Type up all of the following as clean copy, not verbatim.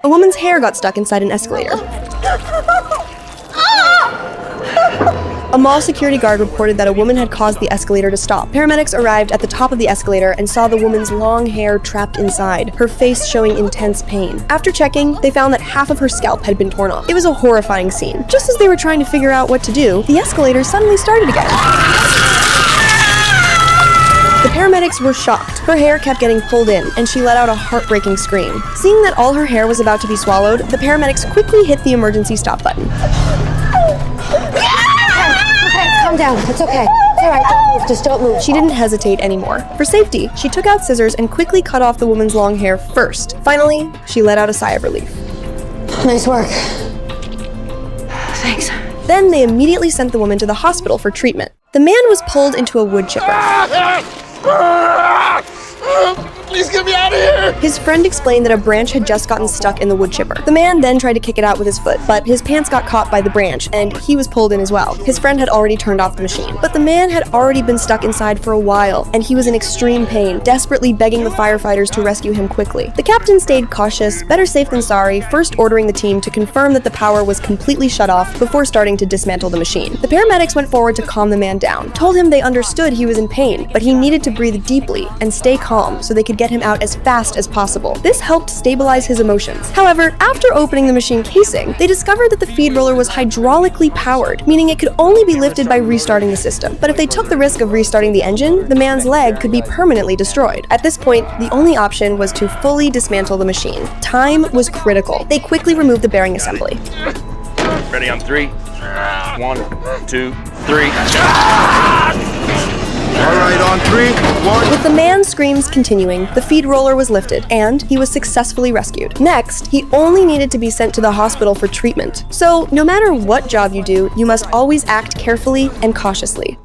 A woman's hair got stuck inside an escalator. A mall security guard reported that a woman had caused the escalator to stop. Paramedics arrived at the top of the escalator and saw the woman's long hair trapped inside, her face showing intense pain. After checking, they found that half of her scalp had been torn off. It was a horrifying scene. Just as they were trying to figure out what to do, the escalator suddenly started again. The paramedics were shocked. Her hair kept getting pulled in, and she let out a heartbreaking scream. Seeing that all her hair was about to be swallowed, the paramedics quickly hit the emergency stop button. Calm down. It's okay. It's all right. Don't move. Just don't move. She didn't hesitate anymore. For safety, she took out scissors and quickly cut off the woman's long hair first. Finally, she let out a sigh of relief. Nice work. Thanks. Then they immediately sent the woman to the hospital for treatment. The man was pulled into a wood chipper. Please get me out of here! His friend explained that a branch had just gotten stuck in the wood chipper. The man then tried to kick it out with his foot, but his pants got caught by the branch, and he was pulled in as well. His friend had already turned off the machine. But the man had already been stuck inside for a while, and he was in extreme pain, desperately begging the firefighters to rescue him quickly. The captain stayed cautious, better safe than sorry, first ordering the team to confirm that the power was completely shut off before starting to dismantle the machine. The paramedics went forward to calm the man down, told him they understood he was in pain, but he needed to breathe deeply and stay calm so they could get him out as fast as possible. This helped stabilize his emotions. However, after opening the machine casing, they discovered that the feed roller was hydraulically powered, meaning it could only be lifted by restarting the system. But if they took the risk of restarting the engine, the man's leg could be permanently destroyed. At this point, the only option was to fully dismantle the machine. Time was critical. They quickly removed the bearing assembly. Ready on 3. 1, 2, 3. All right, on 3, 1. With the man's screams continuing, the feed roller was lifted, and he was successfully rescued. Next, he only needed to be sent to the hospital for treatment. So, no matter what job you do, you must always act carefully and cautiously.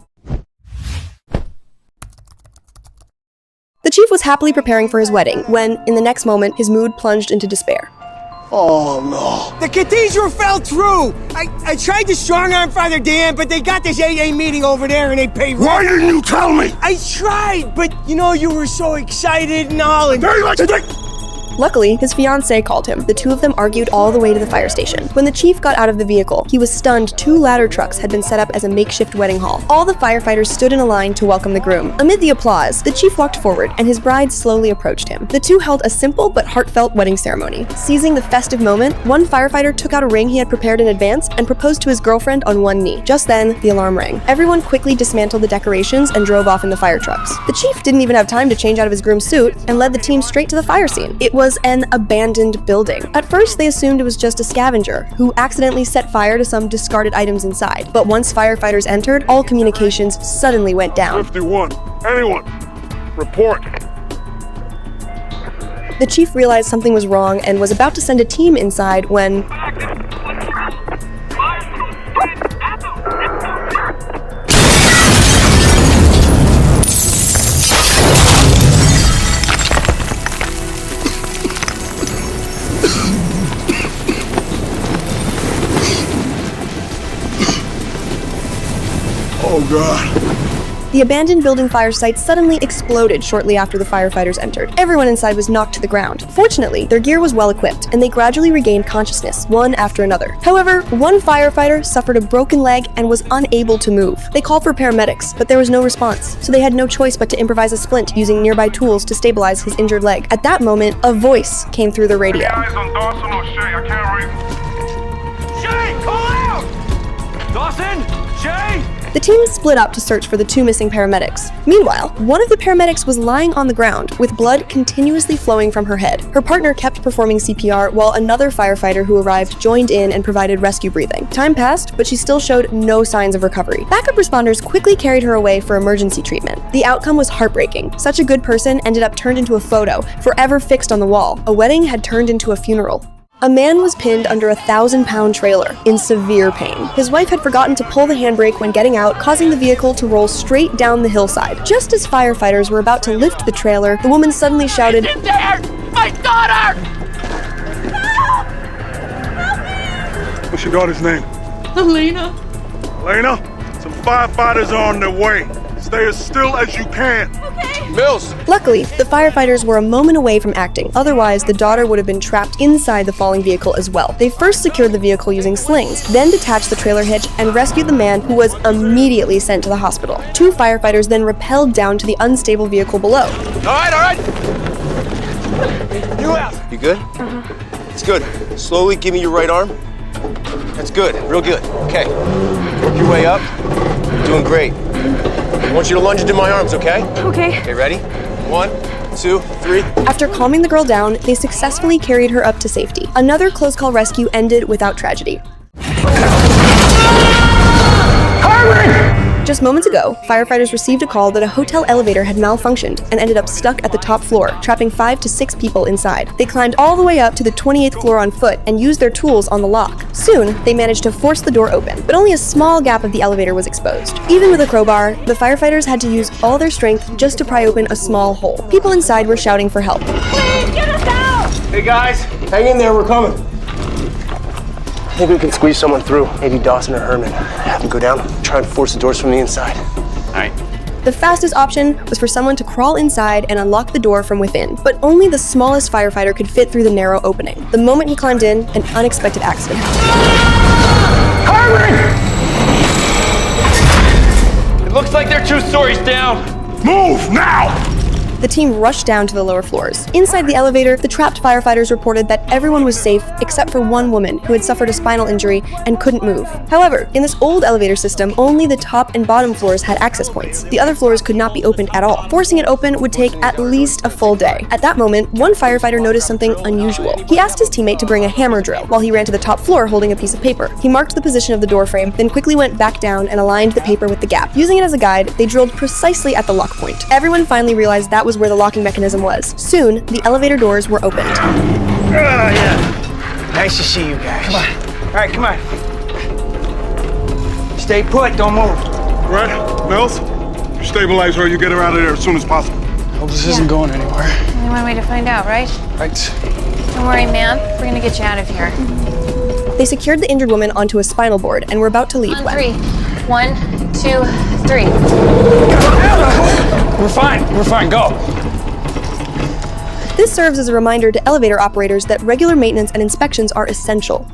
The chief was happily preparing for his wedding when, in the next moment, his mood plunged into despair. Oh, no. The cathedral fell through. I tried to strong-arm Father Dan, but they got this AA meeting over there and they paid... Why didn't you tell me? I tried, but you know, you were so excited and all, and... Very much. Luckily, his fiancée called him. The two of them argued all the way to the fire station. When the chief got out of the vehicle, he was stunned 2 ladder trucks had been set up as a makeshift wedding hall. All the firefighters stood in a line to welcome the groom. Amid the applause, the chief walked forward and his bride slowly approached him. The two held a simple but heartfelt wedding ceremony. Seizing the festive moment, one firefighter took out a ring he had prepared in advance and proposed to his girlfriend on one knee. Just then, the alarm rang. Everyone quickly dismantled the decorations and drove off in the fire trucks. The chief didn't even have time to change out of his groom's suit and led the team straight to the fire scene. It was an abandoned building. At first, they assumed it was just a scavenger who accidentally set fire to some discarded items inside. But once firefighters entered, all communications suddenly went down. 51. Anyone? Report. The chief realized something was wrong and was about to send a team inside when... Oh, God. The abandoned building fire site suddenly exploded shortly after the firefighters entered. Everyone inside was knocked to the ground. Fortunately, their gear was well equipped, and they gradually regained consciousness, one after another. However, one firefighter suffered a broken leg and was unable to move. They called for paramedics, but there was no response, so they had no choice but to improvise a splint using nearby tools to stabilize his injured leg. At that moment, a voice came through the radio. Eyes on Dawson or Shay, I can't read. Shay, call out! Dawson! Shay! The team split up to search for the 2 missing paramedics. Meanwhile, one of the paramedics was lying on the ground with blood continuously flowing from her head. Her partner kept performing CPR while another firefighter who arrived joined in and provided rescue breathing. Time passed, but she still showed no signs of recovery. Backup responders quickly carried her away for emergency treatment. The outcome was heartbreaking. Such a good person ended up turned into a photo, forever fixed on the wall. A wedding had turned into a funeral. A man was pinned under a 1,000-pound trailer, in severe pain. His wife had forgotten to pull the handbrake when getting out, causing the vehicle to roll straight down the hillside. Just as firefighters were about to lift the trailer, the woman suddenly shouted, In there! My daughter! What's your daughter's name? Elena. Elena? Some firefighters are on their way. Stay as still as you can. Okay. Mills! Luckily, the firefighters were a moment away from acting. Otherwise, the daughter would have been trapped inside the falling vehicle as well. They first secured the vehicle using slings, then detached the trailer hitch and rescued the man, who was immediately sent to the hospital. 2 firefighters then rappelled down to the unstable vehicle below. All right. You out. You good? It's good. Slowly give me your right arm. That's good, real good. Okay. Work your way up. Doing great. I want you to lunge into my arms, okay? Okay. Okay, ready? 1, 2, 3. After calming the girl down, they successfully carried her up to safety. Another close call rescue ended without tragedy. Just moments ago, firefighters received a call that a hotel elevator had malfunctioned and ended up stuck at the top floor, trapping 5 to 6 people inside. They climbed all the way up to the 28th floor on foot and used their tools on the lock. Soon, they managed to force the door open, but only a small gap of the elevator was exposed. Even with a crowbar, the firefighters had to use all their strength just to pry open a small hole. People inside were shouting for help. Please get us out! Hey guys, hang in there, we're coming. I think we can squeeze someone through. Maybe Dawson or Herman. Have them go down, try and force the doors from the inside. All right. The fastest option was for someone to crawl inside and unlock the door from within, but only the smallest firefighter could fit through the narrow opening. The moment he climbed in, an unexpected accident happened. It looks like they're 2 stories down. Move now! The team rushed down to the lower floors. Inside the elevator, the trapped firefighters reported that everyone was safe except for one woman who had suffered a spinal injury and couldn't move. However, in this old elevator system, only the top and bottom floors had access points. The other floors could not be opened at all. Forcing it open would take at least a full day. At that moment, one firefighter noticed something unusual. He asked his teammate to bring a hammer drill while he ran to the top floor holding a piece of paper. He marked the position of the door frame, then quickly went back down and aligned the paper with the gap. Using it as a guide, they drilled precisely at the lock point. Everyone finally realized that was where the locking mechanism was. Soon, the elevator doors were opened. Yeah. Nice to see you guys. Come on. All right, come on. Stay put, don't move. Right? Mills? You stabilize her, you get her out of there as soon as possible. Hope this isn't going anywhere. Only one way to find out, right? Right. Don't worry, ma'am. We're gonna get you out of here. They secured the injured woman onto a spinal board and were about to leave On when 3. 1, 2, 3. We're fine, go. This serves as a reminder to elevator operators that regular maintenance and inspections are essential.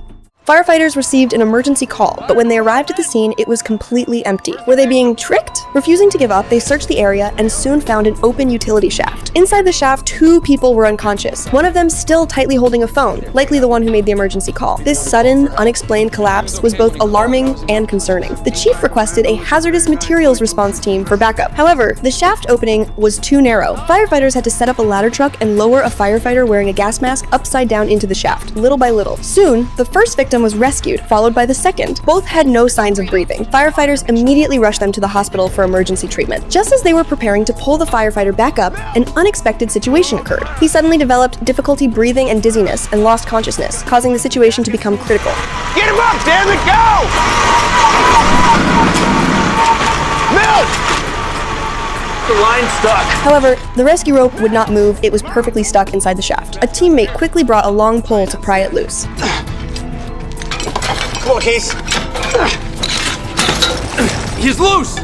Firefighters received an emergency call, but when they arrived at the scene, it was completely empty. Were they being tricked? Refusing to give up, they searched the area and soon found an open utility shaft. Inside the shaft, 2 people were unconscious, one of them still tightly holding a phone, likely the one who made the emergency call. This sudden, unexplained collapse was both alarming and concerning. The chief requested a hazardous materials response team for backup. However, the shaft opening was too narrow. Firefighters had to set up a ladder truck and lower a firefighter wearing a gas mask upside down into the shaft, little by little. Soon, the first victim was rescued, followed by the second. Both had no signs of breathing. Firefighters immediately rushed them to the hospital for emergency treatment. Just as they were preparing to pull the firefighter back up, an unexpected situation occurred. He suddenly developed difficulty breathing and dizziness and lost consciousness, causing the situation to become critical. Get him up, damn it, go! Mills! The line's stuck. However, the rescue rope would not move. It was perfectly stuck inside the shaft. A teammate quickly brought a long pole to pry it loose. Come on, Case. He's loose.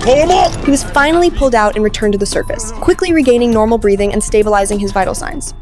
Pull him up! He was finally pulled out and returned to the surface, quickly regaining normal breathing and stabilizing his vital signs.